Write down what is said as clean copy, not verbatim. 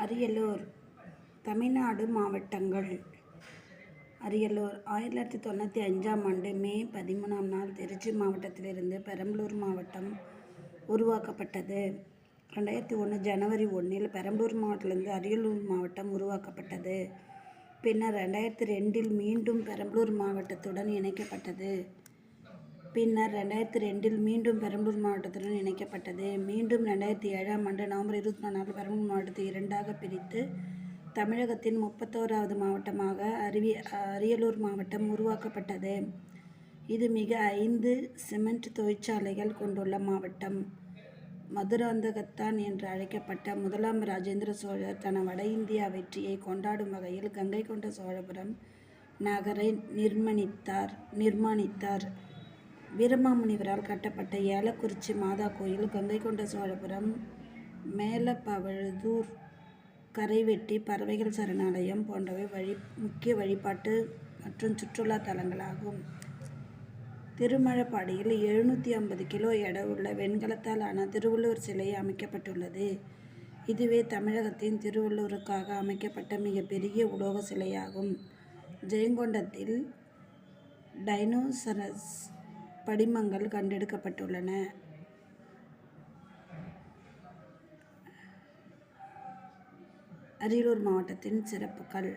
அரியலூர் தமிழ்நாடு மாவட்டங்கள். அரியலூர் 1995ஆம் ஆண்டு மே 13ஆம் நாள் திருச்சி மாவட்டத்திலிருந்து பெரம்பலூர் மாவட்டம் உருவாக்கப்பட்டது. 2001 ஜனவரி 1 பெரம்பலூர் மாவட்டத்திலிருந்து அரியலூர் மாவட்டம் உருவாக்கப்பட்டது. பின்னர் 2002 மீண்டும் பெரம்பலூர் மாவட்டத்துடன் இணைக்கப்பட்டது. மீண்டும் 2007ஆம் ஆண்டு நவம்பர் 24 பெரம்பலூர் மாவட்டத்தை இரண்டாக பிரித்து தமிழகத்தின் 31வது மாவட்டமாக அரியலூர் மாவட்டம் உருவாக்கப்பட்டது. இது மிக 5 சிமெண்ட் தொழிற்சாலைகள் கொண்டுள்ள மாவட்டம். மதுராந்தகத்தான் என்று அழைக்கப்பட்ட முதலாம் ராஜேந்திர சோழர் தன வட இந்தியா வெற்றியை கொண்டாடும் வகையில் கங்கை கொண்ட சோழபுரம் நகரை நிர்மாணித்தார். வீரமாமுனிவரால் கட்டப்பட்ட ஏலக்குறிச்சி மாதா கோயில், கங்கை கொண்ட சோழபுரம், மேலப்பவழுதூர், கரைவெட்டி, பறவைகள் சரணாலயம் போன்றவை முக்கிய வழிபாட்டு மற்றும் சுற்றுலா தலங்களாகும். திருமழபாடியில் 750 கிலோ எடையுள்ள வெண்கலத்தால் ஆன திருவள்ளுவர் சிலை அமைக்கப்பட்டுள்ளது. இதுவே தமிழகத்தின் திருவள்ளுவருக்காக அமைக்கப்பட்ட மிகப்பெரிய உலோக சிலையாகும். ஜெயங்கொண்டத்தில் டைனோசரஸ் படிமங்கள் கண்டெடுக்கப்பட்டுள்ளன. அரியலூர் மாவட்டத்தின் சிறப்புகள்.